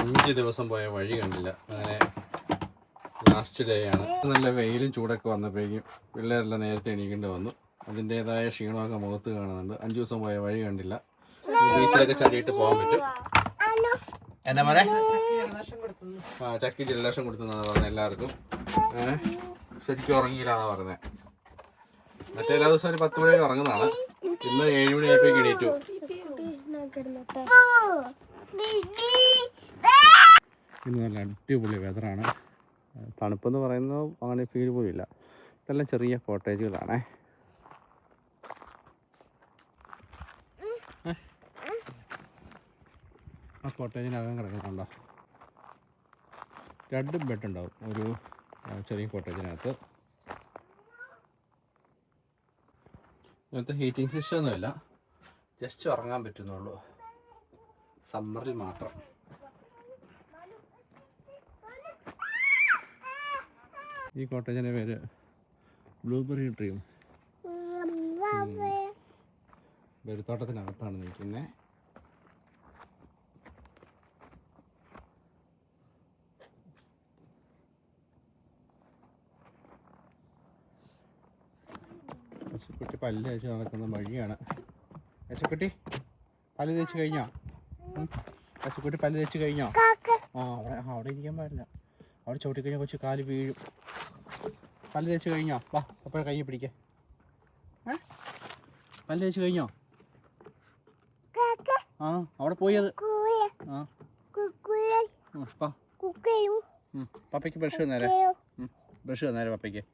5 ദിവസം പോയ വഴി കണ്ടില്ല. അങ്ങനെ ലാസ്റ്റ് ഡേ ആണ്. നല്ല വെയിലും ചൂടൊക്കെ വന്നപ്പോഴേക്കും പിള്ളേരെല്ലാം നേരത്തെ എണീക്കേണ്ടി വന്നു. അതിൻ്റെതായ ക്ഷീണമൊക്കെ മുഖത്ത് കാണുന്നുണ്ട്. 5 ദിവസം പോയ വഴി കണ്ടില്ല. ബീച്ചിലൊക്കെ ചടിയിട്ട് പോകാൻ പറ്റും. എന്നാ മോനെ? ചക്കി ജലദോഷം കൊടുത്തെന്നാണ് പറഞ്ഞത് എല്ലാവർക്കും. ശരിക്കും ഉറങ്ങിയില്ലാന്നാണ് പറഞ്ഞത്. മറ്റേ എല്ലാ ദിവസവും ഒരു 10 മണി ഉറങ്ങുന്നതാണ്. ഇന്ന് 7 മണിയായപ്പോഴേക്ക് എണീറ്റു. ഇന്ന് നല്ല അടിപൊളി വെതറാണ്. തണുപ്പെന്ന് പറയുന്നത് അങ്ങനെ ഫീൽ പോലും ഇല്ല. ഇതെല്ലാം ചെറിയ കോട്ടേജുകളാണേ. ആ കോട്ടേജിനകം കിടക്കുന്നുണ്ടോ? 2 ബെഡ് ഉണ്ടാവും ഒരു ചെറിയ കോട്ടേജിനകത്ത്. ഇങ്ങനത്തെ ഹീറ്റിംഗ് സിസ്റ്റം ഒന്നുമില്ല. ജസ്റ്റ് ഉറങ്ങാൻ പറ്റുന്നുള്ളൂ, സമ്മറിൽ മാത്രം. ഈ കോട്ടേജിൻ്റെ പേര് ബ്ലൂബെറി ട്രീം. ബെറിത്തോട്ടത്തിനകത്താണ് നിൽക്കുന്നത്. യശക്കുട്ടി പല്ല് തേച്ച് നടക്കുന്ന വഴിയാണ്. യശക്കുട്ടി പല്ല് തേച്ച് കഴിഞ്ഞോ? യശക്കുട്ടി പല്ല് തേച്ച് കഴിഞ്ഞോ? അവിടെ ഇരിക്കാൻ പാടില്ല. അവിടെ ചവിട്ടിക്കഴിഞ്ഞാൽ കൊച്ചു കാല് വീഴും. പല്ല് തേച്ച് കഴിഞ്ഞോ? വാ അപ്പോഴേ കൈ പിടിക്കേ. പല്ല് തേച്ച് കഴിഞ്ഞോ? അവിടെ പോയി അത്. പപ്പയ്ക്ക് ബ്രഷ് തന്നേരെ. ബ്രഷ് തന്നേരെ പപ്പയ്ക്ക്.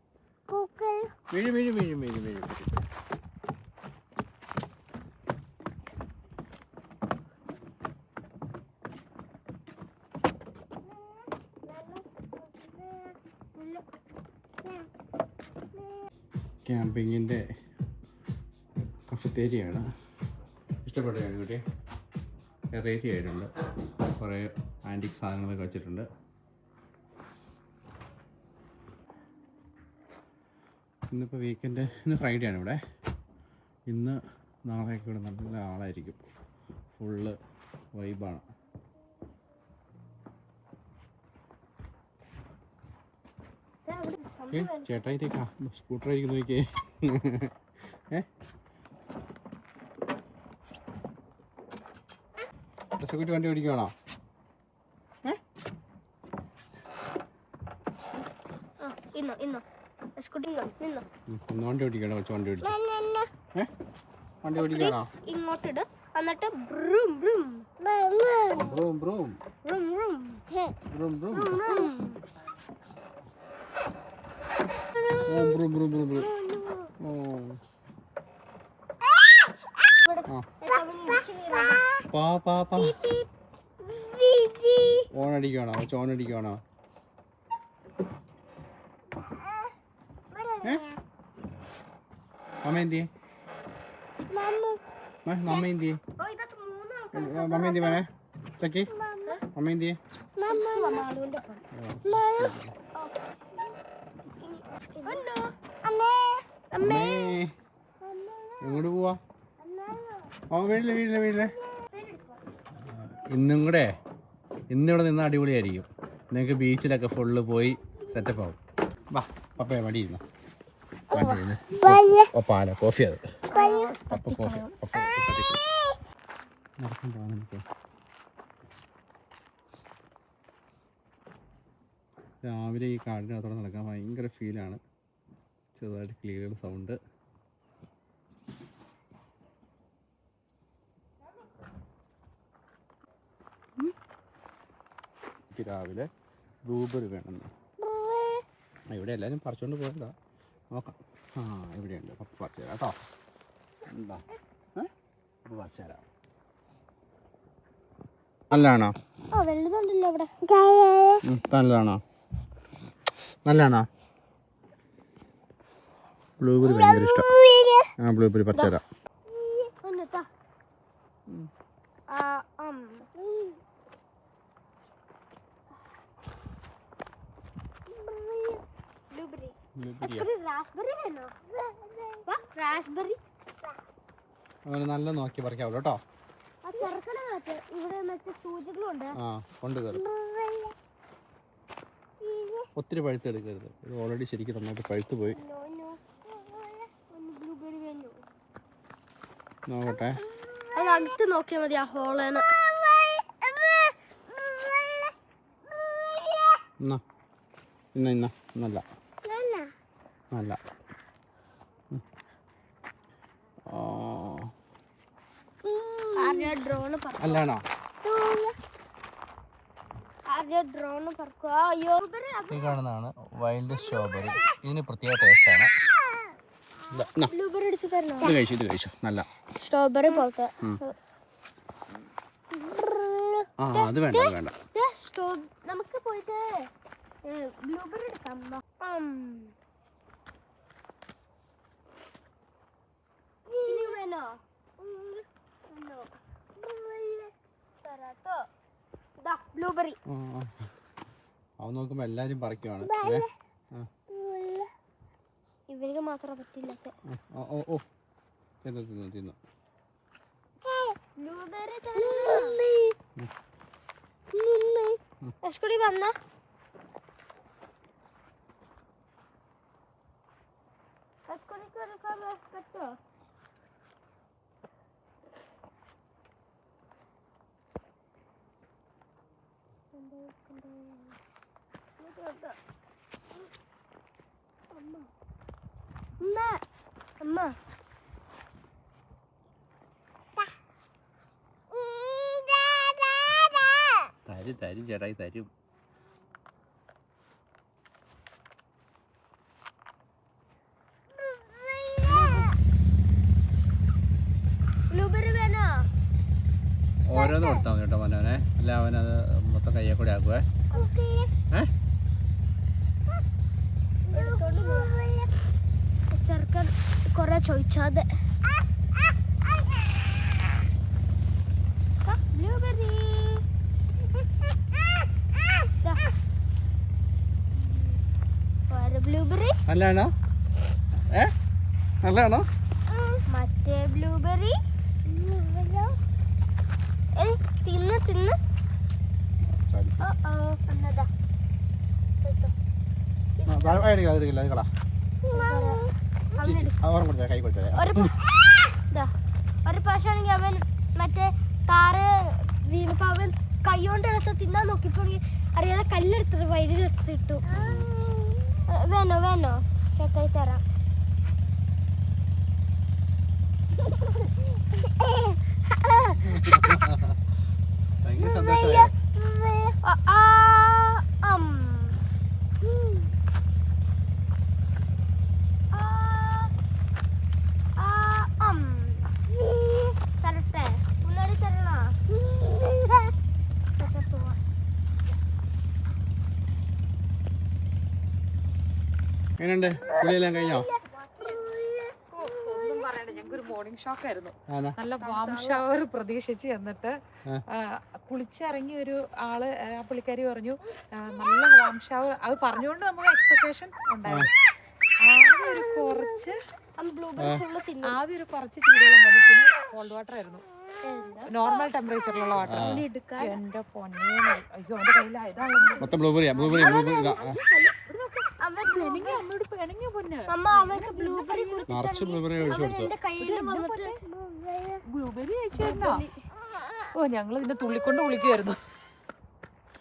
വീഴും വീഴും വീഴും വീഴും വീഴും. ക്യാമ്പിങ്ങിൻ്റെ കഫറ്റേരിയയാണ്. ഇഷ്ടപ്പെട്ടതാണ് കുട്ടി. വെറൈറ്റി ആയിട്ടുണ്ട്. കുറേ ആൻറ്റിക് സാധനങ്ങളൊക്കെ വെച്ചിട്ടുണ്ട്. ഇന്നിപ്പോൾ വീക്കെൻഡ്, ഇന്ന് ഫ്രൈഡേ ആണ് ഇവിടെ. ഇന്ന് നാളെയൊക്കെ ഇവിടെ നല്ല ആളായിരിക്കും. ഫുള്ള് വൈബാണ്. ചേട്ടായിട്ടേക്കാ സ്കൂട്ടറായിരിക്കും നോക്കിയേ. രസക്കുട്ടി വണ്ടി ഓടിക്കുവാണോ? വണ്ടി ഓടിക്കണോ? കൊച്ചു വണ്ടി ഓടിക്കും. വണ്ടി ഓടിക്കണോ? ഇങ്ങോട്ടിട്, എന്നിട്ട് ബ്രൂം ബ്രൂം ബ്രൂം ബ്രൂം ബ്രൂം ബ്രൂം ബ്രൂം ബ്രൂം ബ്രൂം ബ്രൂം ബ്രൂം ബ്രൂം. ഓണടിക്കണോ? ചോണടിക്കണോ? മമ്മ എന്തി? മമ്മ എന്തി? മമ്മ എന്തി മോനെ? ചക്കി മമ്മ എന്തി? എങ്ങോട്ട് പോവാ? വീട്ടിലെ വീട്ടിലെ വീട്ടിലെ. ഇന്നിവിടെ നിന്ന് അടിപൊളിയായിരിക്കും. നിങ്ങൾക്ക് ബീച്ചിലൊക്കെ ഫുള്ള് പോയി സെറ്റപ്പ് ആവും. വാ പപ്പയെ മടിയിരുന്നു. പാല കോഫി. അത് പപ്പ കോഫി. നടക്കാൻ പോകാൻ നമുക്ക്. രാവിലെ ഈ കാടിനകത്തോടെ നടക്കാൻ ഭയങ്കര ഫീലാണ്. ചെറുതായിട്ട് കിളികളുടെ സൗണ്ട്. രാവിലെ ബ്ലൂബെറി വേണമെന്ന് ഇവിടെ എല്ലാവരും പറിച്ചുകൊണ്ട് പോയതാ. നോക്കാം. ഇവിടെയുണ്ട്. പപ്പ പറിച്ചു തരാം കേട്ടോ. എന്താ പപ്പ പറിച്ചു തരാം. നല്ലതാണോ? നല്ലതാണോ? നല്ലതാണോ? ബ്ലൂബെറി ഭയങ്കര ഇഷ്ടം. ബ്ലൂബെറി പറിച്ചു തരാം. അങ്ങനെ നല്ല നോക്കി പറിക്കാവുള്ളൂ കേട്ടോ. ഇവിടെ മറ്റേ സൂചികളുണ്ട്. ആ കൊണ്ട് കയറും. ഒത്തിരി പഴുത്തെടുക്കരുത്. ഇത് ഓൾറെഡി ശരിക്കും നന്നായിട്ട് പഴുത്ത് പോയി. നോക്കട്ടെ. അത് അകത്ത് നോക്കിയാൽ മതി. ആ ഹോളാണ്. നല്ല നല്ല അല്ലാണോ? ഈ കാണുന്നതാണ് വൈൽഡ് സ്ട്രോബെറി. ഇതിന് പ്രത്യേക ടേസ്റ്റാണ്. ഇത് കഴിച്ചു. നല്ല സ്ട്രോബെറി പോലത്തെ. അത് വേണ്ട നമുക്ക് പോയിട്ട് ബ്ലൂബെറി എടുക്കാം. ബ്ലൂബെറി അവ നോക്കുമ്പോ എല്ലാരും പറിക്കുവാണ്. ഇവർക്ക് മാത്രം പറ്റില്ല. തിന്നു. വന്ന പറ്റോ? അമ്മ തരും ചേട്ടായി തരും. ഓരോന്ന് കൊടുത്താൽ മതി കേട്ടോ മോനെ. അല്ല അവനത് മൊത്തം കയ്യെ കൂടെ ആക്കുവേ. ചെറുക്കൻ കൊറേ ചോദിച്ചാതെ. ബ്ലൂബെറി ബ്ലൂബെറി നല്ലതാണോ? നല്ലതാണോ? മറ്റേ ബ്ലൂബെറി തിന്ന് തിന്ന്. ഒരു പ്രാവശ്യമാണെങ്കിൽ അവൻ മറ്റേ താറ് വീണപ്പോ അവൻ കൈകൊണ്ട് എടുത്ത് തിന്നാൻ നോക്കിയപ്പോ അറിയാതെ കല്ലെടുത്തത് വൈദ്യുതി. വേണോ ചേട്ടായി തരാം. തരട്ടെ മുന്നാടി തരണോ? എങ്ങനെയുണ്ട്? കുളിയെല്ലാം കഴിഞ്ഞോ? ഒന്നും പറയണ്ട, ഞങ്ങൾക്കൊരു മോർണിംഗ് ഷോക്ക് ആയിരുന്നു. നല്ല വാം ഷവർ പ്രതീക്ഷിച്ച് എന്നിട്ട് കുളിച്ചിറങ്ങി ഒരു ആള്, ആ പുള്ളിക്കാരി പറഞ്ഞു നല്ല വാം ഷവർ. അത് പറഞ്ഞുകൊണ്ട് നമുക്ക് എക്സ്പെക്ടേഷൻ ഉണ്ടായിരുന്നു. ആദ്യം ഒരു കുറച്ച് ചൂടുവെള്ളം വന്നു. പിന്നെ കോൾഡ് വാട്ടർ ആയിരുന്നു, നോർമൽ ടെമ്പറേച്ചറിലുള്ള വാട്ടർ. എന്റെ പൊന്നെ, അയ്യോ അവന്റെ കയ്യിലായതാണ് ബ്ലൂബെറി കഴിച്ചായിരുന്നോ? ഓ ഞങ്ങൾ ഇതിന്റെ തുള്ളിക്കൊണ്ട് വിളിക്കുമായിരുന്നു.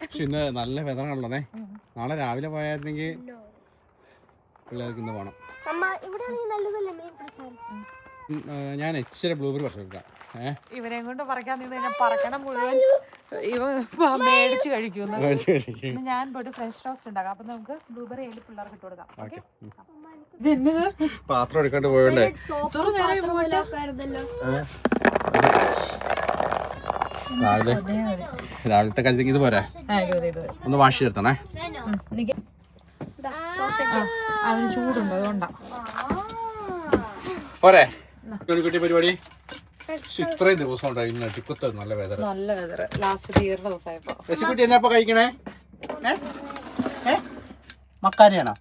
പക്ഷെ ഇന്ന് നല്ല വെതറാണുള്ളതേ. നാളെ രാവിലെ പോയായിരുന്നെങ്കിൽ പിള്ളേർക്ക് ഇന്ന് പോകണം. ഞാൻ ഇച്ചിരി ബ്ലൂബെറി പറിച്ചെടുക്കാം. ഇവനെയും കൊണ്ട് പറിക്കാൻ നിന്ന് കഴിഞ്ഞാൽ പറക്കണം മുഴുവൻ ഇവ മേടിച്ച് കഴിക്കുന്നു. ഞാൻ പോയിട്ട് ഫ്രഷ് ടോസ്റ്റ് ഉണ്ടാക്കാം. അപ്പൊ നമുക്ക് ബ്ലൂബെറി അതിൽ പിള്ളേർക്ക് ഇട്ട് കൊടുക്കാം. പാത്രം എടുക്കാണ്ട് പോയണ്ടേ? രാവിലത്തെ കാര്യത്തേക്ക് ഇത് പോരാ? ഒന്ന് വാഷ് ചെയ്തെടുത്തണേ. അതിന് ചൂടുണ്ട്, അതുകൊണ്ടാ. പോരെ കുട്ടി പരിപാടി. ഇത്രയും ദിവസം ഉണ്ടായിരുന്നു ടിക്കത്ത്. നല്ല വെതർ, നല്ല വെതർ. ലാസ്റ്റ് തീർന്ന ദിവസമായപ്പോ രസിക്കുട്ടി എന്നാ ഇപ്പൊ കഴിക്കണേ? മക്കാരിയാണോ?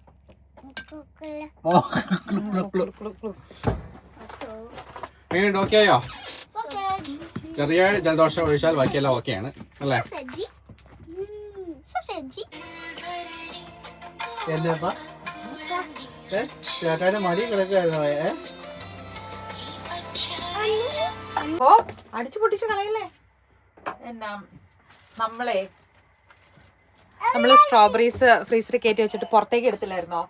എങ്ങനെയുണ്ട്? ഓക്കെ ആയോ? ചെറിയ ജലദോഷം ഒഴിച്ചാൽ ബാക്കിയെല്ലാം ഓക്കെയാണ് അല്ലേ? എന്താ ചേട്ടായുടെ മടി കിടക്കായിരുന്നു. ഓ അടിച്ചു പൊട്ടിച്ച് കളയല്ലേ. എന്നാ നമ്മള് സ്ട്രോബെറീസ് ഫ്രീസറിൽ കയറ്റി വെച്ചിട്ട് പുറത്തേക്ക് എടുത്തില്ലായിരുന്നോ?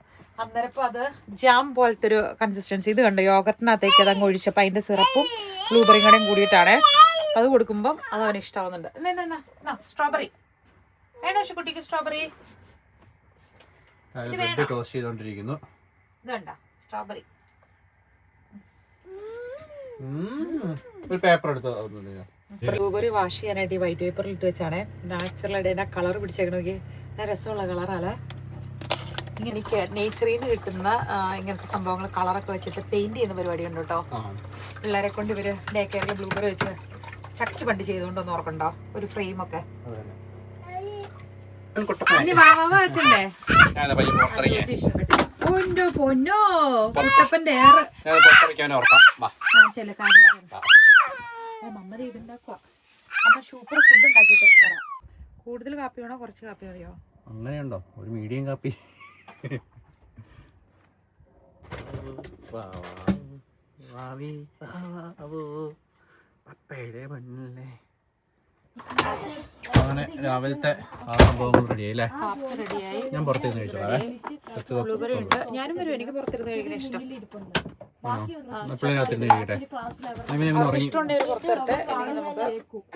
അന്നേരം ഇപ്പൊ അത് ജാം പോലത്തെ ഒരു കൺസിസ്റ്റൻസി. ഇത് കണ്ടോ, യോഗർട്ടിനകത്തേക്ക് അതങ്ങ് ഒഴിച്ചപ്പോൾ അതിന്റെ സിറപ്പും ബ്ലൂബെറിയും കൂടെയും കൂടിയിട്ടാണ്. അത് കൊടുക്കുമ്പോൾ അത് അവന് ഇഷ്ടമാവുന്നുണ്ട്. സ്ട്രോബെറി വേണോ കുട്ടിക്ക്? സ്ട്രോബെറി ടോസ്റ്റ് ചെയ്തോണ്ടിരിക്കുന്നു. ഇത് കണ്ടോ സ്ട്രോബെറി. ഒരു പേപ്പർ എടുത്തോ. ബ്ലൂബെറി വാഷ് ചെയ്യാനായിട്ട് ഈ വൈറ്റ് പേപ്പറിൽ ഇട്ട് വെച്ചാണ്. നാച്ചുറലായിട്ട് അതിന്റെ കളർ പിടിച്ചേക്കണമെങ്കിൽ രസമുള്ള കളറാണ്. ഇങ്ങനെ എനിക്ക് നേച്ചറിൽ നിന്ന് കിട്ടുന്ന ഇങ്ങനത്തെ സംഭവങ്ങൾ കളറൊക്കെ വെച്ചിട്ട് പെയിന്റ് ചെയ്യുന്ന പരിപാടി ഉണ്ട് കേട്ടോ. പിള്ളേരെ കൊണ്ട് ഇവര് ഡേ കെയറിൽ ബ്ലൂബെറി വെച്ച് ചക്കി പണ്ട് ചെയ്തുകൊണ്ടൊന്ന് ഓർക്കണ്ടോ ഒരു ഫ്രെയിമൊക്കെ. പൊന്നോ കുട്ടപ്പന്റെ നമ്മ ഇതുണ്ടാക്കുക. അമ്മ സൂപ്പർ ഫുഡ് ഉണ്ടാക്കിയിട്ട് തരാം. കൂടുതൽ കാപ്പി വേണോ കുറച്ച് കാപ്പി മതിയോ? അങ്ങനെയുണ്ടോ? ഒരു മീഡിയം കാപ്പി. അങ്ങനെ രാവിലത്തെ ആ സംഭവങ്ങൾ റെഡിയായില്ലേ? ഞാൻ പുറത്തുനിന്ന് കഴിച്ചോളാം. ഞാനും വരും. എനിക്ക് പുറത്തിരുന്ന് കഴിക്കണ ഇഷ്ടം.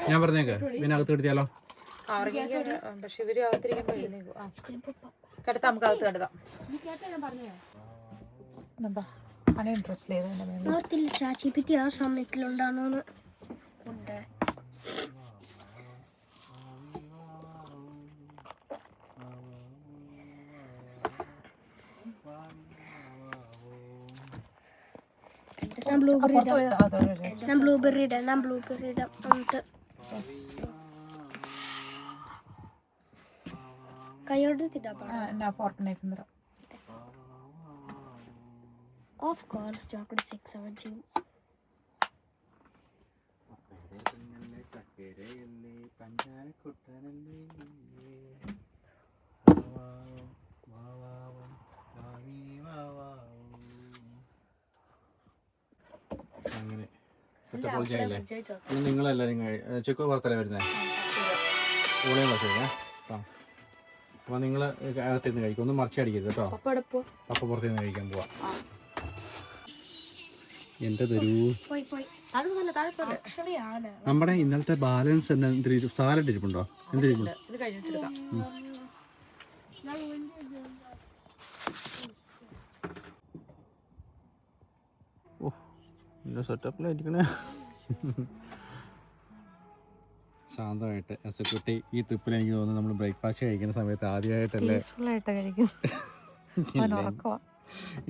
ഞാൻ പറഞ്ഞേക്ക് പിന്നെ അകത്ത് കിടത്തിയാലോ? പക്ഷെ ഇവര് അകത്തിരിക്കുമ്പോ കിടത്താം. നമുക്ക് അകത്ത് കിടത്താം. ചാച്ചിപ്പറ്റി ആ സമയത്തിലുണ്ടാണോന്ന് ഉണ്ട്. ബ്ലൂബെറി ഇടാം. കൈയോട് തിന്നാ. Of course, chocolate 6-7 അങ്ങനെ നിങ്ങളെല്ലാരും ചെക്കോ പുറത്തല്ലേ വരുന്നേ? ഊണയും ഭക്ഷണം. അപ്പൊ നിങ്ങൾ അകത്തിരുന്ന് കഴിക്കും. ഒന്നും മറിച്ച് അടിക്കരുത് കേട്ടോ. പപ്പ പുറത്തുനിന്ന് കഴിക്കാൻ പോവാ. എന്റെ തരൂ. നമ്മുടെ ഇന്നലത്തെ ബാലൻസ് എന്തെങ്കിലും സാലഡ് ഇരിപ്പുണ്ടോ? എന്തിരിപ്പുണ്ടോ? ഓ സെറ്റപ്പിലായിരിക്കണേ. ശാന്തമായിട്ട് എക്സിക്യൂട്ടി ഈ ട്രിപ്പിൽ എനിക്ക് തോന്നുന്നു നമ്മൾ ബ്രേക്ക്ഫാസ്റ്റ് കഴിക്കുന്ന സമയത്ത് ആദ്യമായിട്ടല്ലേ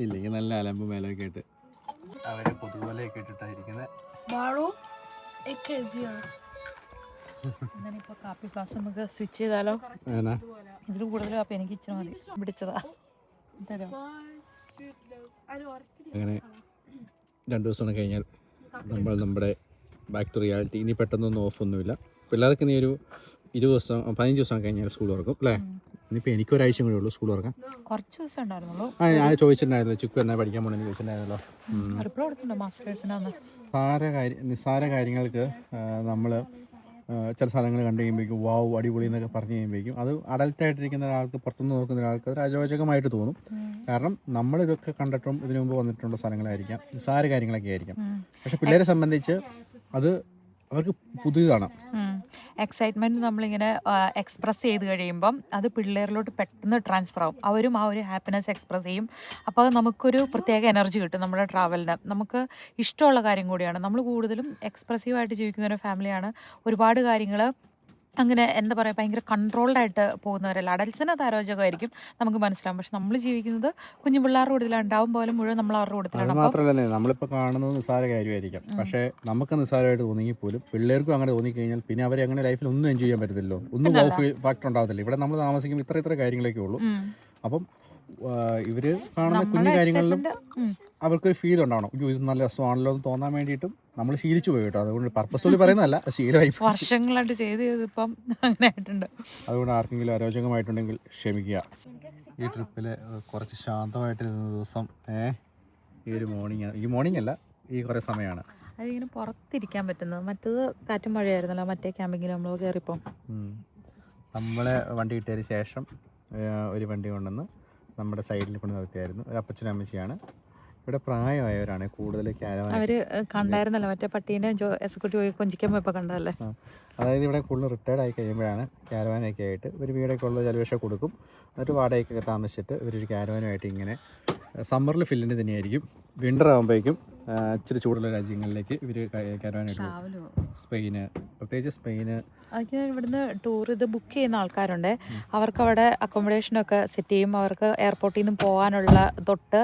ഇല്ലെങ്കിൽ നല്ല അലമ്പ് മേലൊക്കെ ആയിട്ട് അവരെ പൊതുപോലെയൊക്കെ ഇട്ടിട്ടായിരിക്കുന്നത്. കാപ്പി ക്ലാസ് നമുക്ക് സ്വിച്ച് ചെയ്താലോ? ഇതിൽ കൂടുതൽ കാപ്പി എനിക്ക് ഇച്ചിരി മതി. പിടിച്ചതാ. അങ്ങനെ 2 ദിവസം കഴിഞ്ഞാൽ നമ്മൾ നമ്മുടെ ബാക്ക് ടു റിയാലിറ്റി. ഇനി പെട്ടെന്നൊന്നും ഓഫൊന്നുമില്ല. പിള്ളേർക്ക് ഇനി ഒരു 20 ദിവസം 15 ദിവസം കഴിഞ്ഞാൽ സ്കൂൾ തുറക്കും അല്ലേ? ഇനിയിപ്പോൾ എനിക്കൊരാഴ്ച കൂടെ ഉള്ളൂ സ്കൂൾ തുറക്കാൻ. കുറച്ച് ദിവസം ഉണ്ടായിരുന്നുള്ളൂ. ഞാൻ ചോദിച്ചിട്ടുണ്ടായിരുന്നല്ലോ ചിക്കു എന്നാ പഠിക്കാൻ പോകണമെന്ന് ചോദിച്ചിട്ടുണ്ടായിരുന്നല്ലോ. നിസ്സാര കാര്യങ്ങൾക്ക് നമ്മൾ ചില സ്ഥലങ്ങൾ കണ്ടു കഴിയുമ്പോഴേക്കും വാവ് അടിപൊളി എന്നൊക്കെ പറഞ്ഞു കഴിയുമ്പോഴേക്കും അത് അഡൽട്ടായിട്ടിരിക്കുന്ന ഒരാൾക്ക്, പുറത്തുനിന്ന് നോക്കുന്ന ഒരാൾക്ക് അത് അരോചകമായിട്ട് തോന്നും. കാരണം നമ്മളിതൊക്കെ കണ്ടിട്ടും ഇതിനു മുമ്പ് വന്നിട്ടുള്ള സ്ഥലങ്ങളായിരിക്കാം, നിസ്സാര കാര്യങ്ങളൊക്കെ ആയിരിക്കാം. പക്ഷെ പിള്ളേരെ സംബന്ധിച്ച് അത് അവർക്ക് പുതിയതാണ്. എക്സൈറ്റ്മെന്റ് നമ്മളിങ്ങനെ എക്സ്പ്രസ് ചെയ്ത് കഴിയുമ്പം അത് പിള്ളേരിലോട്ട് പെട്ടെന്ന് ട്രാൻസ്ഫർ ആവും. അവരും ആ ഒരു ഹാപ്പിനെസ് എക്സ്പ്രസ് ചെയ്യും. അപ്പോൾ അത് നമുക്കൊരു പ്രത്യേക എനർജി കിട്ടും നമ്മുടെ ട്രാവലിന്. നമുക്ക് ഇഷ്ടമുള്ള കാര്യം കൂടിയാണ്. നമ്മൾ കൂടുതലും എക്സ്പ്രസീവായിട്ട് ജീവിക്കുന്ന ഒരു ഫാമിലിയാണ്. ഒരുപാട് കാര്യങ്ങൾ അങ്ങനെ എന്താ പറയുക ഭയങ്കര കൺട്രോൾഡായിട്ട് പോകുന്നവരല്ല. അഡൽസിന് അത് അരോചകമായിരിക്കും, നമുക്ക് മനസ്സിലാവും. പക്ഷെ നമ്മൾ ജീവിക്കുന്നത് കുഞ്ഞു പിള്ളേരുടെ കൂട്ടത്തിലാണ്. ഉണ്ടാവും പോലും മുഴുവൻ നമ്മൾ അവരുടെ കൂട്ടത്തിലാണ്. മാത്രമല്ല നമ്മളിപ്പോൾ കാണുന്നത് നിസ്സാര കാര്യമായിരിക്കാം. പക്ഷേ നമുക്ക് നിസ്സാരമായിട്ട് തോന്നിയെങ്കിൽ പോലും പിള്ളേർക്കും അങ്ങനെ തോന്നിക്കഴിഞ്ഞാൽ പിന്നെ അവരെ അങ്ങനെ ലൈഫിൽ ഒന്നും എൻജോയ് ചെയ്യാൻ പറ്റത്തില്ലോ, ഒന്നും ഫാക്ടർ ഉണ്ടാകത്തില്ല. ഇവിടെ നമ്മൾ താമസിക്കുമ്പോൾ ഇത്ര കാര്യങ്ങളൊക്കെ ഉള്ളൂ. അപ്പം ഇവർ കാണുന്ന കുഞ്ഞു കാര്യങ്ങളിലും അവർക്കൊരു ഫീൽ ഉണ്ടാവണം. അയ്യോ ഇത് നല്ല രസമാണല്ലോ എന്ന് തോന്നാൻ വേണ്ടിയിട്ടും നമ്മൾ ശീലിച്ചു പോയി കേട്ടോ. അതുകൊണ്ട് പർപ്പസ്ഫുള്ളി പറയുന്നതല്ല, ശീലമായി വർഷങ്ങളായിട്ട് ചെയ്ത് ഇപ്പം അങ്ങനെ ആയിട്ടുണ്ട്. അതുകൊണ്ട് ആർക്കെങ്കിലും അരോചകമായിട്ടുണ്ടെങ്കിൽ ക്ഷമിക്കുക. ഈ ട്രിപ്പിൽ കുറച്ച് ശാന്തമായിട്ടിരുന്ന ദിവസം ഈ ഒരു മോർണിംഗ് അല്ല, ഈ കുറേ സമയമാണ് അതിങ്ങനെ പുറത്തിരിക്കാൻ പറ്റുന്നത്. മറ്റേത് കാറ്റും മഴയായിരുന്നല്ലോ മറ്റേ ക്യാമ്പിങ്ങിൽ നമ്മൾ കയറിപ്പം. നമ്മളെ വണ്ടി കിട്ടിയതിന് ശേഷം ഒരു വണ്ടി കൊണ്ടുവന്ന് നമ്മുടെ സൈഡിൽ കൊണ്ട് നിർത്തിയായിരുന്നു. ഒരു അപ്പച്ചനും അമ്മച്ചിയാണ്. ഇവിടെ പ്രായമായവരാണ് കൂടുതൽ ക്യാരവാൻ. അവർ കണ്ടായിരുന്നല്ലോ മറ്റേ പട്ടീനെ എക്സിക്യൂട്ടീവ് പോയി കൊഞ്ചിക്കാൻ പോയപ്പോൾ കണ്ടതല്ലേ. അതായത് ഇവിടെ കൂടുതൽ റിട്ടയർഡ് ആയി കഴിയുമ്പോഴാണ് ക്യാരവാനൊക്കെ ആയിട്ട് ഒരു വീടൊക്കെ ഉള്ള ചിലവേഷം കൊടുക്കും. എന്നിട്ട് വാടകയ്ക്കൊക്കെ താമസിച്ചിട്ട് ഇവരൊരു ക്യാരവാനുമായിട്ട് ഇങ്ങനെ സമ്മറിൽ ഫില്ലിന് തന്നെയായിരിക്കും. വിൻ്റർ ആകുമ്പോഴേക്കും ഇച്ചിരി ചൂടുള്ള രാജ്യങ്ങളിലേക്ക് ഇവർ ക്യാരവാനായിട്ട് പോകും. സ്പെയിന്, പ്രത്യേകിച്ച് സ്പെയിന്. അതൊക്കെ ഇവിടുന്ന് ടൂർ ഇത് ബുക്ക് ചെയ്യുന്ന ആൾക്കാരുണ്ട്. അവർക്ക് അവിടെ അക്കോമഡേഷനൊക്കെ സെറ്റ് ചെയ്യും. അവർക്ക് എയർപോർട്ടിൽ നിന്ന് പോകാനുള്ള തൊട്ട്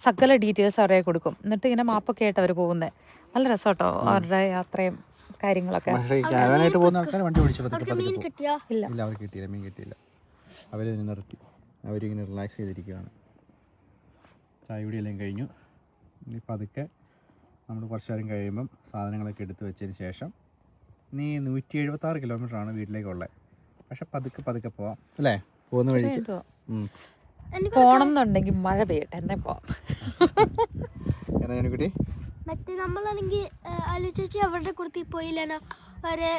സകല ഡീറ്റെയിൽസ് അവരെ കൊടുക്കും. എന്നിട്ട് ഇങ്ങനെ മാപ്പൊക്കെ ആയിട്ട് അവർ പോകുന്നത്. നല്ല രസം കേട്ടോ അവരുടെ യാത്രയും കാര്യങ്ങളൊക്കെ. ക്യാരവാനായിട്ട് പോകുന്ന ആൾക്കാർ വണ്ടി ഓടിച്ചു ഇല്ല, അവർക്ക് കിട്ടിയില്ല, മീൻ കിട്ടിയില്ല. അവർ നിർത്തി, അവരിങ്ങനെ റിലാക്സ് ചെയ്തിരിക്കുകയാണ്. ചായ കുടിയെല്ലാം കഴിഞ്ഞു. ഇനിയിപ്പോൾ അതൊക്കെ നമ്മൾ കുറച്ച് നേരം കഴിയുമ്പം സാധനങ്ങളൊക്കെ എടുത്ത് വെച്ചതിന് ശേഷം ഇനി 176 കിലോമീറ്ററാണ് വീട്ടിലേക്കുള്ളത്. പക്ഷെ പതുക്കെ പോവാം അല്ലേ? പോകുന്ന വഴിക്ക് പോണം എന്നുണ്ടെങ്കിൽ മഴ പെയ്യട്ടെ എന്നേ പോവാം. എന്നാ കുട്ടി മറ്റേ നമ്മളാണെങ്കിൽ ആലോചിച്ച് അവരുടെ കുടുത്തി പോയില്ലല്ലോ, ഒരു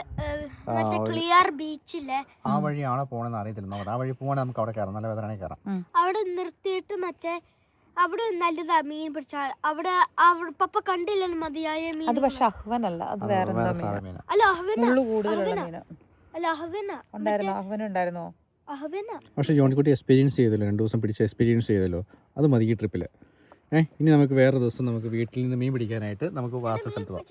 മറ്റേ ക്ലിയർ ബീച്ചില്ലേ, ആ വഴിയാണോ പോണെന്ന് അറിയത്തില്ല. ആ വഴി പോകണേ നമുക്ക് അവിടെ കയറാം, നല്ല വേദനയാണെങ്കിൽ കയറാം. അവിടെ നിർത്തിയിട്ട് മറ്റേ അവിടെ നല്ലതാ മീൻ പിടിച്ചാൽ. അവിടെ പപ്പ കണ്ടില്ലല്ലോ മതിയായ മീൻ. അത് പക്ഷെ അഹ്വനല്ല, അത് വേറെ എന്തോ മീൻ. അല്ല അഹ്വന കൂടുതലുള്ള മീന. അല്ല അഹ്വന ഉണ്ടായിരുന്നോ? അഹ്വന ഉണ്ടായിരുന്നോ? അഹ്വന. പക്ഷെ ജോണിക്കുട്ടി എക്സ്പീരിയൻസ് ചെയ്തല്ലോ, 2 ദിവസം പിടിച്ച് എക്സ്പീരിയൻസ് ചെയ്തല്ലോ. അത് മതി ഈ ട്രിപ്പിൽ. ഇനി നമുക്ക് വേറെ ദിവസം നമുക്ക് വീട്ടിൽ നിന്ന് മീൻ പിടിക്കാനായിട്ട് നമുക്ക് വാസ സ്ഥലത്ത് പോകാം.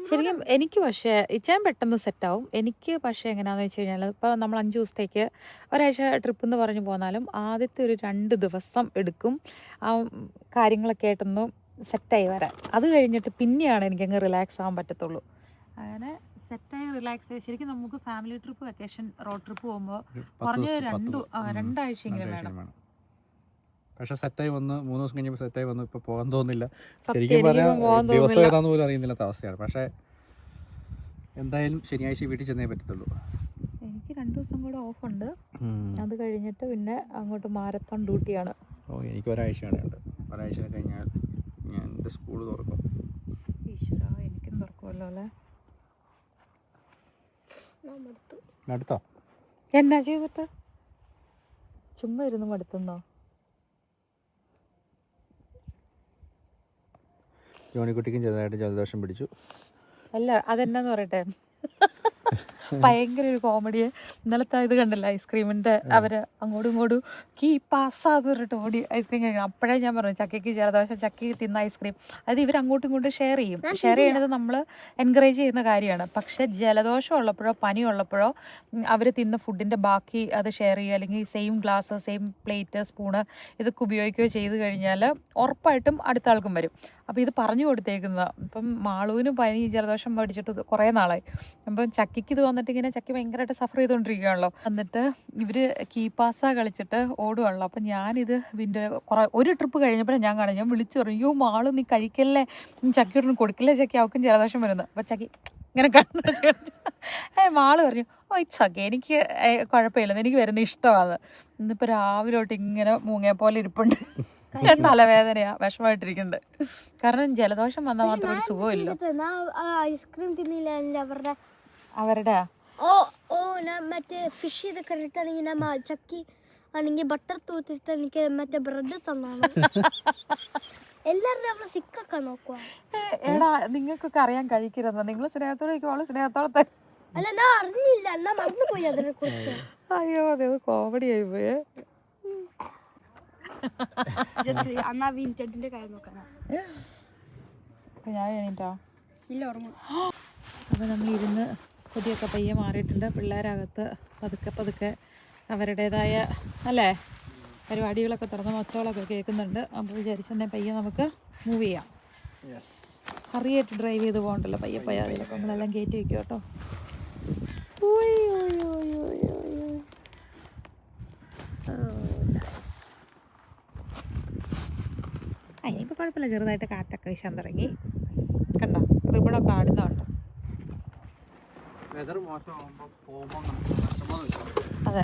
ശരിക്കും എനിക്ക് പക്ഷേ ഇച്ചാൻ പെട്ടെന്ന് സെറ്റാവും. എനിക്ക് പക്ഷേ എങ്ങനെയാണെന്ന് വെച്ച് കഴിഞ്ഞാൽ ഇപ്പോൾ നമ്മൾ 5 ദിവസത്തേക്ക് ഒരാഴ്ച ട്രിപ്പ് എന്ന് പറഞ്ഞു പോന്നാലും ആദ്യത്തെ ഒരു 2 ദിവസം എടുക്കും ആ കാര്യങ്ങളൊക്കെ ആയിട്ടൊന്ന് സെറ്റായി വരാൻ. അത് കഴിഞ്ഞിട്ട് പിന്നെയാണ് എനിക്കങ്ങ് റിലാക്സ് ആവാൻ പറ്റത്തുള്ളൂ. അങ്ങനെ സെറ്റായി റിലാക്സ് ശരിക്കും നമുക്ക് family trip, vacation, road trip പോകുമ്പോൾ കുറഞ്ഞ 2 ആഴ്ചയെങ്കിലും വേണം. പക്ഷെ സെറ്റായി വന്ന് 3 ദിവസം കഴിഞ്ഞപ്പോൾ സെറ്റായി വന്നു. ഇപ്പോൾ പോകാൻ തോന്നുന്നില്ല. ശരിക്കും പറയാൻ ദിവസം ഏതാന്ന് പോലും അറിയുന്നില്ലാത്ത അവസ്ഥയാണ്. പക്ഷേ എന്തായാലും ശനിയാഴ്ച വീട്ടിൽ ചെന്നേ പറ്റത്തുള്ളൂ. എനിക്ക് 2 ദിവസം കൂടെ ഓഫ് ഉണ്ട്. അത് കഴിഞ്ഞിട്ട് പിന്നെ അങ്ങോട്ട് മാരത്തോൺ ഡ്യൂട്ടിയാണ്. എനിക്ക് ഒരാഴ്ചയാണ് ഉണ്ട്. ഒരാഴ്ച കഴിഞ്ഞാൽ ഞാൻ എൻ്റെ സ്കൂൾ തുറക്കും. ഈശ്വര, എനിക്കും തുറക്കുമല്ലോ അല്ലേ. അടുത്തോ എന്നാ ചെയ്തിട്ട് ചുമ്മാ ഇരുന്ന് മടുത്തുന്നോ? ജോണിക്കുട്ടിക്കും ചെറുതായിട്ട് ജലദോഷം പിടിച്ചു. അല്ല അതെന്നാന്ന് പറയട്ടെ, ഭയങ്കര ഒരു കോമഡിയെ ഇന്നലത്തെ ഇത് കണ്ടല്ലോ, ഐസ്ക്രീമിൻ്റെ അവർ അങ്ങോട്ടും ഇങ്ങോട്ടും കീ പാസ്സാത് പറഞ്ഞിട്ട് ഓടി ഐസ്ക്രീം കഴിക്കണം. അപ്പോഴേ ഞാൻ പറഞ്ഞു ചക്കയ്ക്ക് ജലദോഷം, ചക്കയ്ക്ക് തിന്ന ഐസ്ക്രീം. അത് ഇവർ അങ്ങോട്ടും ഇങ്ങോട്ടും ഷെയർ ചെയ്യും. ഷെയർ ചെയ്യണത് നമ്മൾ എൻകറേജ് ചെയ്യുന്ന കാര്യമാണ്. പക്ഷേ ജലദോഷം ഉള്ളപ്പോഴോ പനി ഉള്ളപ്പോഴോ അവർ തിന്ന ഫുഡിൻ്റെ ബാക്കി അത് ഷെയർ ചെയ്യുക, അല്ലെങ്കിൽ same glass, same plate, spoon ഇതൊക്കെ ഉപയോഗിക്കുകയോ ചെയ്ത് കഴിഞ്ഞാൽ ഉറപ്പായിട്ടും അടുത്ത ആൾക്കും വരും. അപ്പോൾ ഇത് പറഞ്ഞു കൊടുത്തേക്കുന്നതാണ്. ഇപ്പം മാളുവിന് പനി ജലദോഷം പഠിച്ചിട്ട് കുറേ നാളായി. അപ്പം ചക്കിക്ക് ഇത് വന്നിട്ട് ഇങ്ങനെ ചക്കി ഭയങ്കരമായിട്ട് സഫർ ചെയ്തുകൊണ്ടിരിക്കുകയാണല്ലോ. എന്നിട്ട് ഇവർ കീപ്പാസ കളിച്ചിട്ട് ഓടുകയാണല്ലോ. അപ്പം ഞാനിത് ഒരു ട്രിപ്പ് കഴിഞ്ഞപ്പോഴേ ഞാൻ കാണാം, ഞാൻ വിളിച്ചു പറഞ്ഞു, അയ്യോ മാളു നീ കഴിക്കല്ലേ, ചക്കിയോടൊന്നും കൊടുക്കില്ലേ ചക്കി, അവൾക്കും ജലദോഷം വരുന്നത്. അപ്പം ചക്കി ഇങ്ങനെ കണ്ടു മാള് പറഞ്ഞു, ഓ ഇറ്റ്സ് ഓക്കെ, എനിക്ക് കുഴപ്പമില്ലെന്ന്, എനിക്ക് വരുന്ന ഇഷ്ടമാണ്. ഇന്നിപ്പോൾ രാവിലെ തൊട്ട് ഇങ്ങനെ മൂങ്ങയെ പോലെ ഇരിപ്പുണ്ട്. തലവേദനയാ, വിഷമമായിട്ടിരിക്കുന്നുണ്ട്. കാരണം ജലദോഷം വന്നാൽ മാത്രം ഒരു സുഖമില്ല. ഐസ്ക്രീം തിന്നില്ല അവരുടെ മറ്റേ ഫിഷ് ചെയ്ത് കണ്ടിട്ടാണെങ്കിൽ ചക്കി ആണെങ്കിൽ ബട്ടർ തൂത്തിട്ട് എനിക്ക് മറ്റേ ബ്രെഡ് തന്നാണ്. എല്ലാവരും നമ്മള് സിക്കൊക്കെ നോക്കുക. എടാ നിങ്ങൾക്കൊക്കെ അറിയാൻ കഴിക്കരുത്, നിങ്ങൾ സ്നേഹത്തോടെ ഇരിക്കുമ്പോൾ സ്നേഹത്തോടെ അല്ല ഞാൻ അറിഞ്ഞില്ല, എന്നാ മറന്നുപോയി അതിനെ കുറിച്ച്. അയ്യോ അതെ, കോമഡി ആയി പോയേ. ഞാൻ എണീറ്റാ ഇല്ല ഓർമ്മ. അപ്പോൾ നമ്മളിരുന്ന് കൊതിയൊക്കെ പയ്യെ മാറിയിട്ടുണ്ട്. പിള്ളേരകത്ത് പതുക്കെ അവരുടേതായ അല്ലേ പരിപാടികളൊക്കെ തുറന്ന് ഒച്ചകളൊക്കെ കേൾക്കുന്നുണ്ട്. അപ്പോൾ വിചാരിച്ചെന്നെ പയ്യെ നമുക്ക് മൂവ് ചെയ്യാം. ഹറിയായിട്ട് ഡ്രൈവ് ചെയ്ത് പോകണ്ടല്ലോ, പയ്യെ അതിലൊക്കെ നമ്മളെല്ലാം കയറ്റി വയ്ക്കും കേട്ടോ. ഇനിയിപ്പോൾ കുഴപ്പമില്ല, ചെറുതായിട്ട് കാറ്റൊക്കെ വീശാൻ തുടങ്ങി. കണ്ടോ റിബണൊക്കെ ആടുന്നുണ്ടോ? അതെ,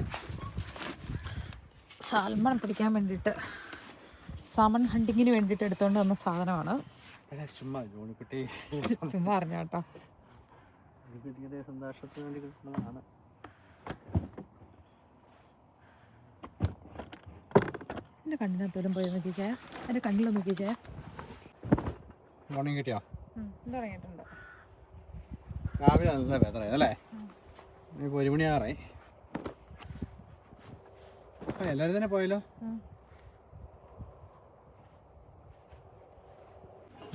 സാൽമൺ പിടിക്കാൻ വേണ്ടിയിട്ട്, സാമൺ ഹണ്ടിങ്ങിന് വേണ്ടിയിട്ട് എടുത്തുകൊണ്ട് വന്ന സാധനമാണ്. ചുമ്മാ അറിഞ്ഞ കേട്ടോ. സന്തോഷത്തിന് വേണ്ടി കിട്ടുന്നതാണ്. എൻ്റെ കണ്ണിനകത്തോലും പോയി നോക്കിച്ചേ, എൻ്റെ കണ്ണിലൊന്ന് നോക്കിച്ചേ. മോർണിംഗ് കിട്ടിയോ? തുടങ്ങിയിട്ടുണ്ട്. രാവിലെ നല്ല വേദന അല്ലേ? ഇപ്പോൾ 1 മണിയാറായി. എല്ലാവരും തന്നെ പോയല്ലോ.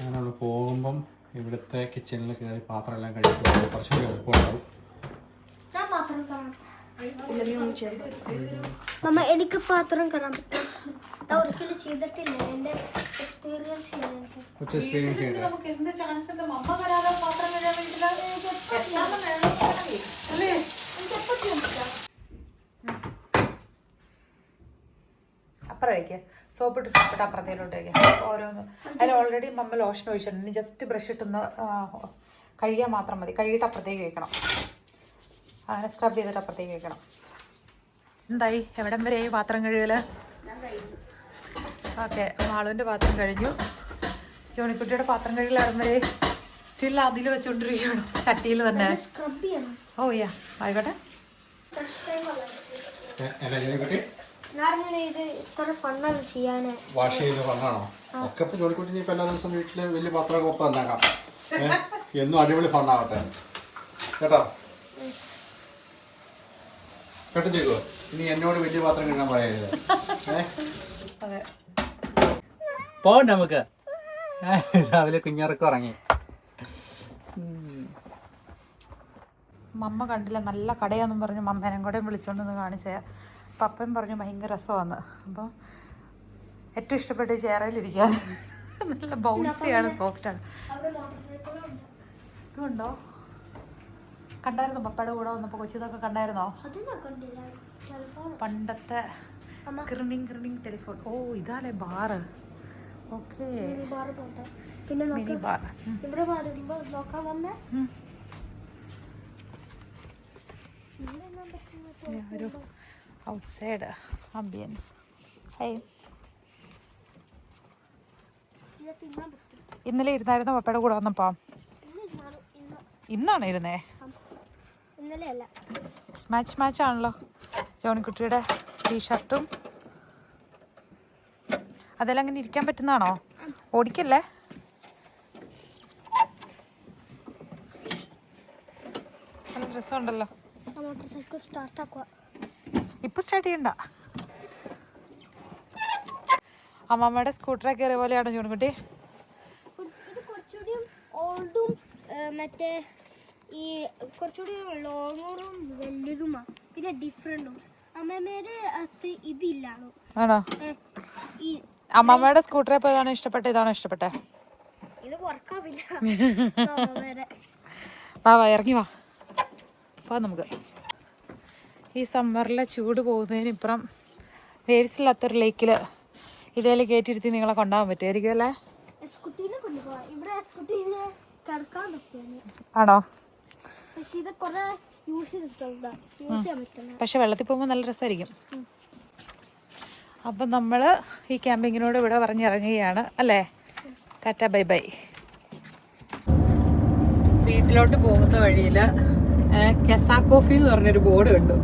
ഞാനവിടെ പോകുമ്പം ഇവിടുത്തെ കിച്ചണിൽ കയറി പാത്രം എല്ലാം കഴിക്കുമ്പോൾ കുറച്ചുകൂടി എളുപ്പമുണ്ടാവും. മമ്മ എനിക്ക് പാത്രം കയറാൻ പറ്റും. ഒരിക്കലും ചെയ്തിട്ടില്ല. എൻ്റെ എക്സ്പീരിയൻസ് ചെയ്യണം. നമുക്ക് എന്ത് ചാൻസ് ഉണ്ട് മമ്മ വരാതെ പാത്രം കഴുകാൻ വേണ്ടിയില്ല. അപ്പുറം വയ്ക്കുക, സോപ്പിട്ട് അപ്പുറത്തേലോട്ട് വയ്ക്കുക. ഓരോന്ന് അതിൽ ഓൾറെഡി മമ്മ ലോഷൻ ഒഴിച്ചിട്ടുണ്ട്. ഇനി ജസ്റ്റ് ബ്രഷ് ഇട്ടൊന്ന് കഴുകിയാൽ മാത്രം മതി. കഴുകിയിട്ട് അപ്പുറത്തേക്ക് വയ്ക്കണം. അങ്ങനെ സ്ക്രബ് ചെയ്തിട്ട് അപ്പുറത്തേക്ക് വയ്ക്കണം. എന്തായി, എവിടം വരെ പാത്രം കഴുകൽ? ഓക്കെ, മാളുവിൻ്റെ പാത്രം കഴിഞ്ഞു. ജോണിക്കുട്ടിയുടെ പാത്രം കഴുകൽ വരെ സ്റ്റിൽ അതിൽ വെച്ചുകൊണ്ടിരിക്കുകയാണ്, ചട്ടിയിൽ തന്നെ. ഓ യാ, ആയിക്കോട്ടെ. വാഷ് ചെയ്ത് ഫണ്ണാണോ? ഒക്കെ ഇപ്പൊ ജോലിക്കുട്ടി ഇപ്പൊ എല്ലാ ദിവസവും വീട്ടില് വലിയ പാത്രമൊക്കെ ഒപ്പം തന്നേക്കാം. എന്നും അടിപൊളി ഫണ്ണാവട്ടെ കേട്ടോ. കേട്ടോ ചെയ്തോ, ഇനി എന്നോട് വലിയ പാത്രം കഴുകാൻ പറയരുത്. പോകണ്ട നമുക്ക്. രാവിലെ കുഞ്ഞിറക്കം ഇറങ്ങി. മമ്മ കണ്ടില്ല, നല്ല കടയാണെന്നും പറഞ്ഞു മമ്മേനും കൂടെ വിളിച്ചോണ്ടൊന്ന് കാണിച്ചേ. പപ്പൻ പറഞ്ഞു ഭയങ്കര രസമാണ്. അപ്പോൾ ഏറ്റവും ഇഷ്ടപ്പെട്ട ചേറയിലിരിക്കാൻ. നല്ല ബൗൺസിയാണ്, സോഫ്റ്റാണ്. ഇതുണ്ടോ? കണ്ടായിരുന്നോ പപ്പയുടെ കൂടെ വന്നപ്പോൾ? കൊച്ചിതൊക്കെ കണ്ടായിരുന്നോ? പണ്ടത്തെ ക്രിണിങ് ടെലിഫോൺ. ഓ ഇതാലേ ബാറ്. Okay, mini bar. ഒരു ഔട്ട്സൈഡ് ആംബിയൻസ്. ഇന്നലെ ഇരുന്നായിരുന്നു പപ്പയുടെ കൂടെ വന്നപ്പോ? ഇന്നാണ് ഇരുന്നേ? മാച്ച് ആണല്ലോ. ജോണിക്കുട്ടിയുടെ ടീഷർട്ടും അതെല്ലാം അങ്ങനെ ഇരിക്കാൻ പറ്റുന്നതാണോ? ഓടിക്കല്ലേ? നല്ല രസമുണ്ടല്ലോ. ഇപ്പൊ സ്റ്റാർട്ട് ചെയ്യണ്ട. അമ്മമ്മയുടെ സ്കൂട്ടറെ കയറിയ പോലെയാണോ ജോണിക്കുട്ടി? മറ്റേ ഈ കുറച്ചുകൂടി ലോങ്ങറും വലുതുമാ, പിന്നെ ഡിഫറെന്റും. അമ്മമ്മേടെ അത് ഇതില്ലാണോ? ആണോ? അമ്മമ്മയുടെ സ്കൂട്ടറെ ഇപ്പൊ ഇതാണോ ഇഷ്ടപ്പെട്ടെ? ഇതാണോ ഇഷ്ടപ്പെട്ടെ? ഇത് വർക്കാവില്ല. വാ ഇറങ്ങി വാ നമുക്ക്. ഈ സമ്മറിലെ ചൂട് പോകുന്നതിനിപ്പുറം വേരിസില്ലാത്തൊരു ലേക്കിൽ ഇതേല് കയറ്റിയിരുത്തി നിങ്ങളെ കൊണ്ടുപോകാൻ പറ്റുമായിരിക്കും അല്ലേ? ആണോ? പക്ഷെ വെള്ളത്തിൽ പോകുമ്പോൾ നല്ല രസമായിരിക്കും. അപ്പം നമ്മൾ ഈ ക്യാമ്പിങ്ങിനോട് ഇവിടെ പറഞ്ഞിറങ്ങുകയാണ് അല്ലേ? Tata bye bye. വീട്ടിലോട്ട് പോകുന്ന വഴിയിൽ കെസാ കോഫി എന്ന് പറഞ്ഞൊരു ബോർഡ് കണ്ടു.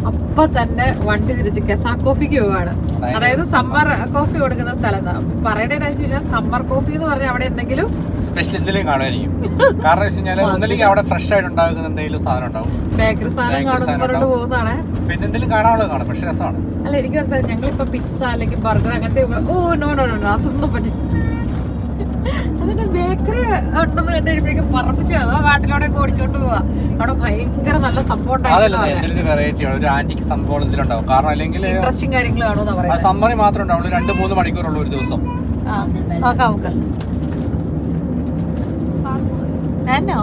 അപ്പൊ തന്നെ വണ്ടി തിരിച്ച് കെസാ കോഫിക്ക് പോവാണ്. അതായത് സമ്മർ കോഫി കൊടുക്കുന്ന സ്ഥലം. പറയണേന്ന് വെച്ച് കഴിഞ്ഞാൽ സമ്മർ കോഫി എന്ന് പറഞ്ഞാൽ അവിടെ എന്തെങ്കിലും സ്പെഷ്യൽ എന്തെങ്കിലും കാണുമായിരിക്കും. കാരണം ഒന്നല്ലെങ്കിൽ അവിടെ ഫ്രഷ് ആയിട്ട് ഉണ്ടാകുന്ന എന്തെങ്കിലും സാധനം ഉണ്ടാവും, ബേക്കറി സാധനം കാണുന്ന പറഞ്ഞിട്ട് പോകുന്നതാണ്. പിന്നെ എന്തെങ്കിലും കാണാനുള്ളത് കാണും, പക്ഷെ രസമാണ്. അല്ല എനിക്ക് മനസ്സിലായി, ഞങ്ങളിപ്പോ പിസ്സ അല്ലെങ്കിൽ ബർഗർ അങ്ങനത്തെ നോ അതൊന്നും പറ്റില്ല. അതിന്റെ ബേക്കറി ഉണ്ടെന്ന് കണ്ടുകഴിയുമ്പോഴേക്കും പറപ്പിച്ച് അതോ കാട്ടിലൂടെ ഓടിച്ചോണ്ട് പോവാ. അവിടെ ഭയങ്കര നല്ല സംഭവം സംഭവം കാരണം അല്ലെങ്കിൽ ഇൻട്രസ്റ്റിംഗ് കാര്യങ്ങൾ കാണുമെന്നാ പറയുന്നത്. സമ്മറി മാത്രമേ ഉണ്ടാവുള്ളൂ, 2-3 മണിക്കൂറുള്ളൂ ഒരു ദിവസം. നോക്കാം നമുക്ക്. എന്നോ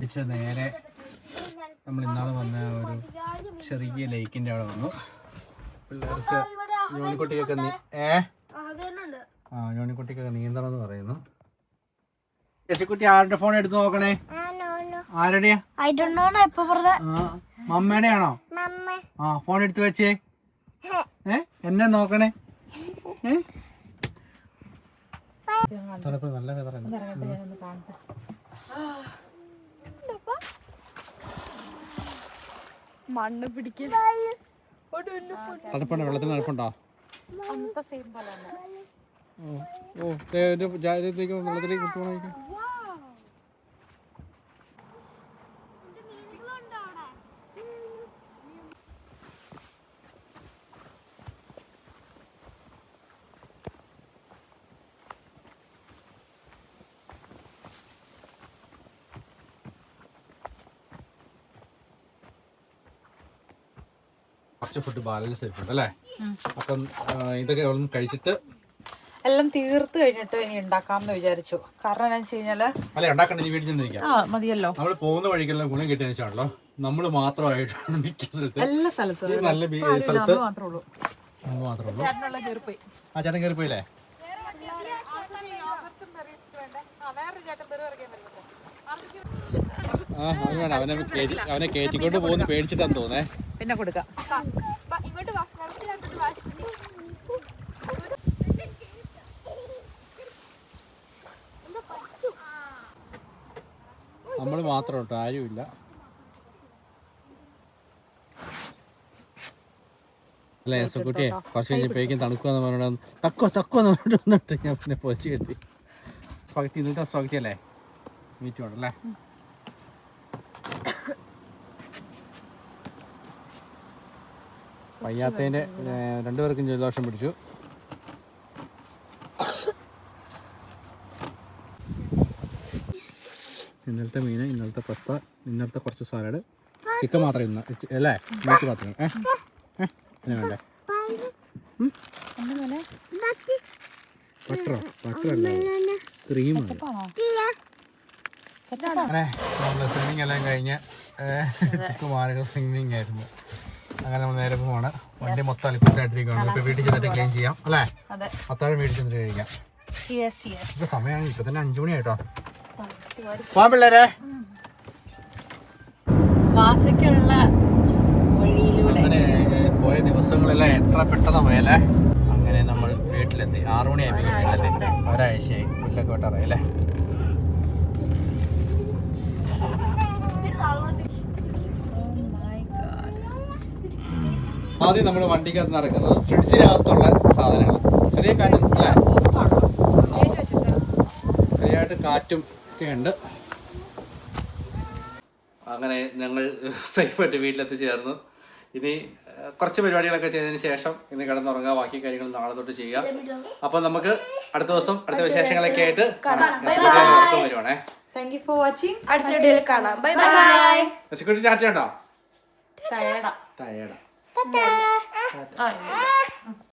പിടിച്ച് നേരെ നമ്മൾ ഇന്നാൾ വന്ന ഒരു ചെറിയ ലേക്കിൻ്റെ അവിടെ വന്നു. പിള്ളേർക്ക് ജോണിക്കുട്ടിക്കൊക്കെ ജോണിക്കുട്ടിക്കൊക്കെ നീന്തണം എന്ന് പറയുന്നു. ചേച്ചിക്കുട്ടി ആരുടെ ഫോൺ എടുത്ത് നോക്കണേ? ആരുടെയാ? മമ്മയുടെ ആണോ? ആ ഫോൺ എടുത്ത് വെച്ചേ. എന്നെ നോക്കണേ. നല്ല മണ്ണ് പിടിക്കൽ തണുപ്പുണ്ടോ? വെള്ളത്തിന് തണുപ്പുണ്ടോ? വെള്ളത്തിലേക്ക് കുത്തുവാണെങ്കിൽ കുറച്ച് ഫുഡ് ബാലൻസ് ആയിട്ടുണ്ട് അല്ലേ? അപ്പം ഇതൊക്കെ ഒന്ന് കഴിച്ചിട്ട് എല്ലാം തീർത്ത് കഴിഞ്ഞിട്ട് ഇനി ഉണ്ടാക്കാമെന്ന് വിചാരിച്ചു. കാരണം എന്താ വെച്ച് കഴിഞ്ഞാല് അല്ലെ ഉണ്ടാക്കണ്ട, നീ വീട്ടിൽ ചെന്നിരിക്കാം. മതിയല്ലോ. നമ്മൾ പോകുന്ന വഴിക്കെല്ലാം ഗുണം കിട്ടിയെന്ന് വെച്ചാണല്ലോ, നമ്മൾ മാത്രമായിട്ടാണ് മിക്ക സ്ഥലത്ത് എല്ലാ സ്ഥലത്തും നല്ല സ്ഥലത്ത് മാത്രമേ ഉള്ളൂ. ആ ചേട്ടൻ കയറി പോയില്ലേ? ആ അത് വേണം, അവനെ കയറ്റിക്കൊണ്ട് പോകുന്ന പേടിച്ചിട്ടാന്ന് തോന്നേ. പിന്നെ കൊടുക്കാം. നമ്മൾ മാത്രം കേട്ടോ, ആരുമില്ല. അല്ലേ സുക്കുട്ടിയെ കുറച്ച് കഴിഞ്ഞപ്പോഴേക്കും തണുക്കുമെന്ന് പറഞ്ഞോണ്ട് തക്കുവെന്ന് പറഞ്ഞിട്ട് വന്നിട്ട് ഞാൻ പിന്നെ പൊളിച്ച് കെട്ടി. സ്വാഗതി ഇന്നത്തെ സ്വാഗതി അല്ലേ? മീറ്റ് ഉണ്ടല്ലേ? വയ്യാത്തതിൻ്റെ രണ്ടുപേർക്കും ജലദോഷം പിടിച്ചു. ഇന്നലത്തെ മീൻ, ഇന്നലത്തെ പസ്ത, ഇന്നലത്തെ കുറച്ച് സാലഡ്, ചിക്കൻ മാത്രം ഇന്ന് അല്ലേ? മീറ്റ് മാത്രം. പിന്നെ വേണ്ടേ ബട്ടറല്ല ക്രീമാണ്. അങ്ങനെ നമ്മൾ സ്വിമ്മിങ് എല്ലാം കഴിഞ്ഞ് മാരക സ്വിമ്മിങ് ആയിരുന്നു. അങ്ങനെ നമ്മൾ നേരെ പോവാണ്. വണ്ടി മൊത്തം അലിപ്പിട്ടായിട്ടിരിക്കുകയാണ്. ഇപ്പൊ വീട്ടിൽ ചെന്നിട്ട് ക്ലീൻ ചെയ്യാം അല്ലേ? അത്താഴം വീട്ടിൽ ചെന്നിട്ട് കഴിക്കാം. ഇപ്പൊ സമയമാണ്, ഇപ്പൊ തന്നെ 5 മണിയായിട്ടോ. പോവാൻ പിള്ളേരെ. അങ്ങനെ പോയ ദിവസങ്ങളെല്ലാം എത്ര പെട്ടെന്ന് പോയല്ലേ. അങ്ങനെ നമ്മൾ വീട്ടിലെത്തി. 6 മണിയായി വീട്ടിലെത്തി. ഒരാഴ്ചയായി പുല്ലൊക്കെ വെട്ടാറായല്ലേ. ആദ്യം നമ്മൾ വണ്ടിക്കകത്ത് നടക്കുന്നത് ഫ്രിഡ്ജിനകത്തുള്ള സാധനങ്ങൾ. ചെറിയ കാറ്റും ചെറിയായിട്ട് കാറ്റും ഒക്കെ ഉണ്ട്. അങ്ങനെ ഞങ്ങൾ സേഫായിട്ട് വീട്ടിലെത്തിച്ചേർന്നു. ഇനി കുറച്ച് പരിപാടികളൊക്കെ ചെയ്തതിന് ശേഷം ഇന്ന് കിടന്നുറങ്ങുക. ബാക്കി കാര്യങ്ങൾ നാളെ തൊട്ട് ചെയ്യാം. അപ്പം നമുക്ക് അടുത്ത ദിവസം അടുത്ത വിശേഷങ്ങളൊക്കെ ആയിട്ട് വരുവാണേ. Thank you for watching. അടുത്ത വീഡിയോയിൽ കാണാം. Bye bye. സെക്യൂരിറ്റി ചാറ്റയുണ്ടോ? ടയേർഡാ. ടയേർഡാ.